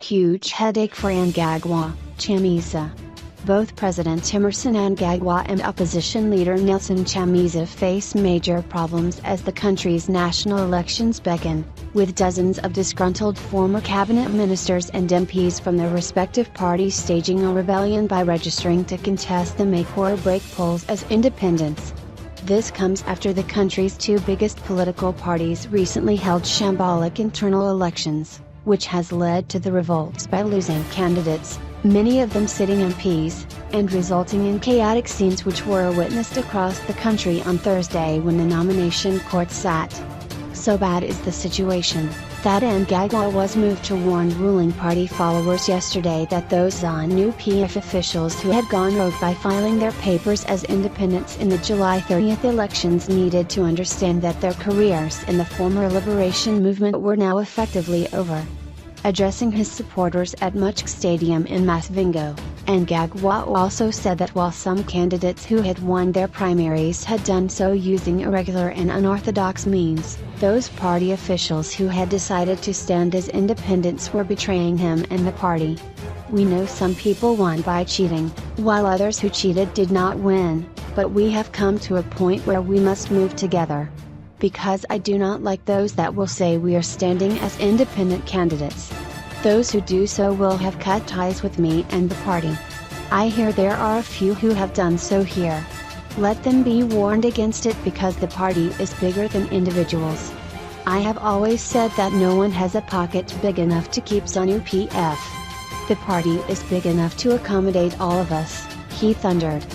Huge headache for Mnangagwa, Chamisa. Both President Emmerson Mnangagwa and opposition leader Nelson Chamisa face major problems as the country's national elections beckon, with dozens of disgruntled former cabinet ministers and MPs from their respective parties staging a rebellion by registering to contest the make-or-break polls as independents. This comes after the country's two biggest political parties recently held shambolic internal elections, which has led to the revolts by losing candidates, many of them sitting MPs, and resulting in chaotic scenes which were witnessed across the country on Thursday when the nomination court sat. So bad is the situation, that Mnangagwa was moved to warn ruling party followers yesterday that those ZANU-PF officials who had gone rogue by filing their papers as independents in the July 30th elections needed to understand that their careers in the former liberation movement were now effectively over. Addressing his supporters at Much Stadium in Masvingo, Mnangagwa also said that while some candidates who had won their primaries had done so using irregular and unorthodox means, those party officials who had decided to stand as independents were betraying him and the party. We know some people won by cheating, while others who cheated did not win, but we have come to a point where we must move together. Because I do not like those that will say we are standing as independent candidates. Those who do so will have cut ties with me and the party. I hear there are a few who have done so here. Let them be warned against it because the party is bigger than individuals. I have always said that no one has a pocket big enough to keep ZANU-PF. The party is big enough to accommodate all of us, he thundered.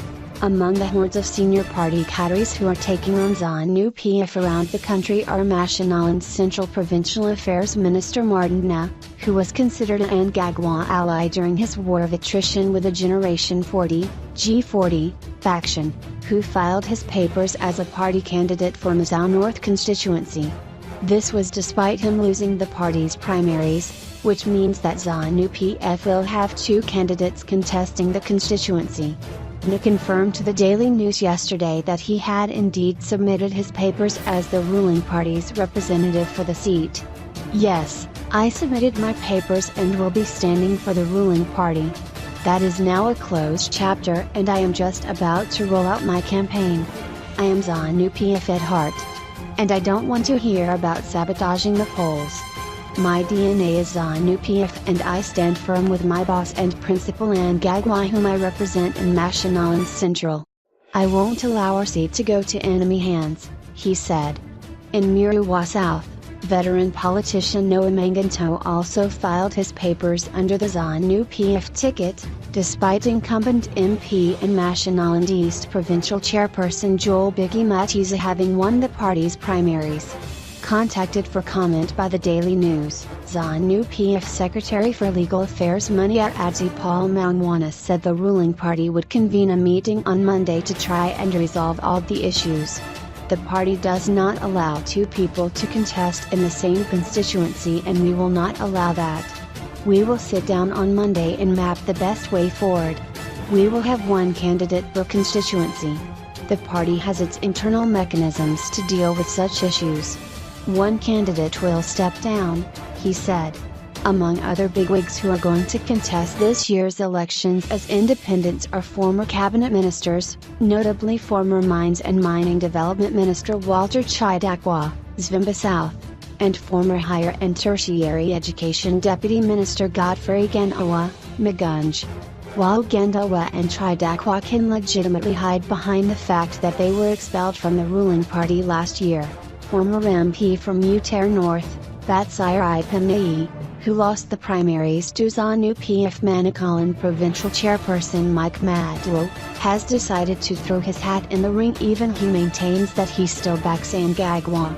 Among the hordes of senior party cadres who are taking on ZANU-PF around the country are Mashonaland's Central Provincial Affairs Minister Martin, who was considered an Mnangagwa ally during his war of attrition with the Generation 40, G40, faction, who filed his papers as a party candidate for Mazao North constituency. This was despite him losing the party's primaries, which means that ZANU-PF will have two candidates contesting the constituency. He confirmed to the Daily News yesterday that he had indeed submitted his papers as the ruling party's representative for the seat. Yes, I submitted my papers and will be standing for the ruling party. That is now a closed chapter and I am just about to roll out my campaign. I am ZANU-PF at heart. And I don't want to hear about sabotaging the polls. My DNA is ZANU-PF and I stand firm with my boss and principal Mnangagwa whom I represent in Mashonaland Central. I won't allow our seat to go to enemy hands, he said. In Muriwa South, veteran politician Noah Manganto also filed his papers under the ZANU-PF ticket, despite incumbent MP and Mashonaland East Provincial Chairperson Joel Biggie Matiza having won the party's primaries. Contacted for comment by the Daily News, ZANU-PF Secretary for Legal Affairs Mnangagwa Paul Mangwana said the ruling party would convene a meeting on Monday to try and resolve all the issues. The party does not allow two people to contest in the same constituency and we will not allow that. We will sit down on Monday and map the best way forward. We will have one candidate per constituency. The party has its internal mechanisms to deal with such issues. One candidate will step down, he said. Among other bigwigs who are going to contest this year's elections as independents are former cabinet ministers, notably former Mines and Mining Development Minister Walter Chidakwa, Zvimba South, and former Higher and Tertiary Education Deputy Minister Godfrey Gendawa, Magunj. While Gendawa and Chidakwa can legitimately hide behind the fact that they were expelled from the ruling party last year, former MP from Utare North, Batsai Pimnei, who lost the primaries to ZANU-PF Manakalan Provincial Chairperson Mike Madwo, has decided to throw his hat in the ring even he maintains that he still backs Mnangagwa.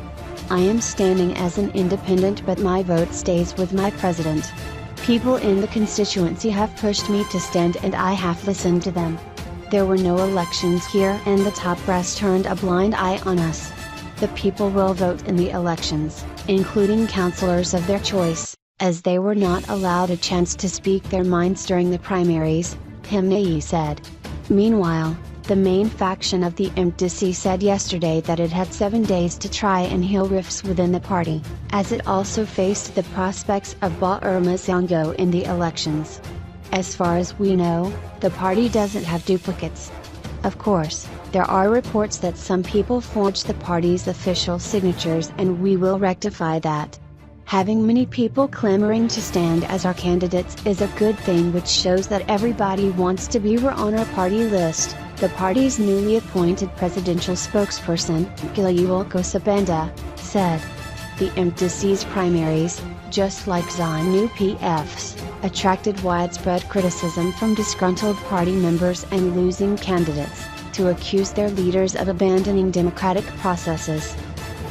I am standing as an independent but my vote stays with my president. People in the constituency have pushed me to stand and I have listened to them. There were no elections here and the top brass turned a blind eye on us. The people will vote in the elections, including councillors of their choice, as they were not allowed a chance to speak their minds during the primaries, Pimnei said. Meanwhile, The main faction of the MDC said yesterday that it had 7 days to try and heal rifts within the party, as it also faced the prospects of Emmerson in the elections. As far as we know, the party doesn't have duplicates. Of course, there are reports that some people forged the party's official signatures, and we will rectify that. Having many people clamoring to stand as our candidates is a good thing, which shows that everybody wants to be on our party list, the party's newly appointed presidential spokesperson, Kosabenda, said. The MDC's primaries, just like ZANU-PF's, attracted widespread criticism from disgruntled party members and losing candidates, to accuse their leaders of abandoning democratic processes.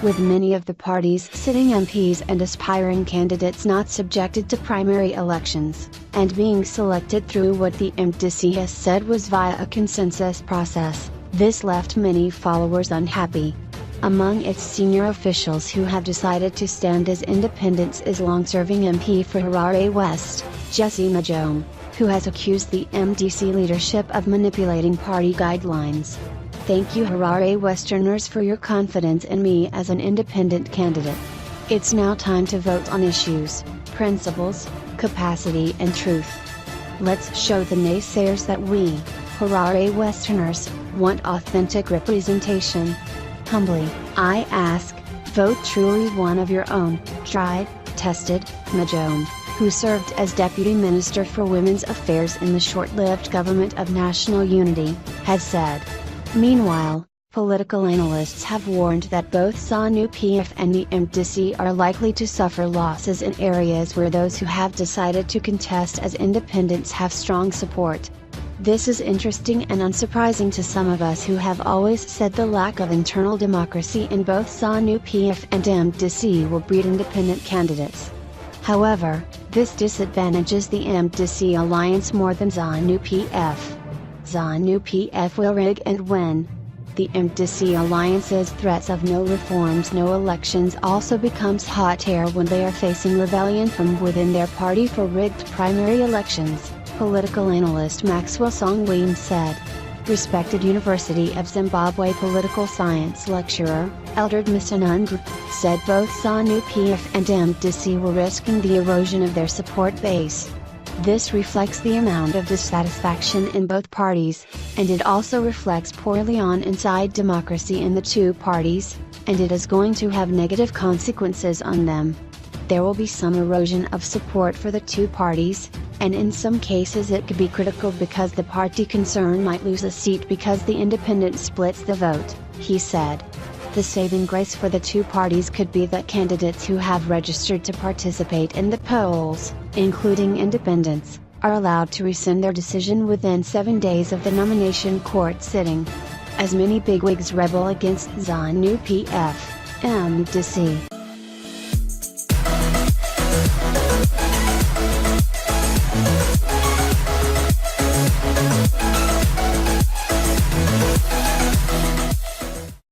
With many of the party's sitting MPs and aspiring candidates not subjected to primary elections, and being selected through what the MDC has said was via a consensus process, this left many followers unhappy. Among its senior officials who have decided to stand as independents is long-serving MP for Harare West, Jesse Majome, who has accused the MDC leadership of manipulating party guidelines. Thank you, Harare Westerners, for your confidence in me as an independent candidate. It's now time to vote on issues, principles, capacity and truth. Let's show the naysayers that we, Harare Westerners, want authentic representation. Humbly, I ask, vote truly one of your own, tried, tested, Majome, who served as Deputy Minister for Women's Affairs in the short-lived Government of National Unity, has said. Meanwhile, political analysts have warned that both ZANU-PF and the MDC are likely to suffer losses in areas where those who have decided to contest as independents have strong support. This is interesting and unsurprising to some of us who have always said the lack of internal democracy in both ZANU-PF and MDC will breed independent candidates. However, this disadvantages the MDC alliance more than ZANU-PF. ZANU-PF will rig and win. The MDC alliance's threats of no reforms, no elections also becomes hot air when they are facing rebellion from within their party for rigged primary elections, political analyst Maxwell Songwin said. Respected University of Zimbabwe political science lecturer, Eldred Mnangagwa, said both ZANU-PF and MDC were risking the erosion of their support base. This reflects the amount of dissatisfaction in both parties, and it also reflects poorly on inside democracy in the two parties, and it is going to have negative consequences on them. There will be some erosion of support for the two parties, and in some cases it could be critical because the party concerned might lose a seat because the independent splits the vote, he said. The saving grace for the two parties could be that candidates who have registered to participate in the polls, including independents, are allowed to rescind their decision within 7 days of the nomination court sitting. As many bigwigs rebel against ZANU-PF, MDC,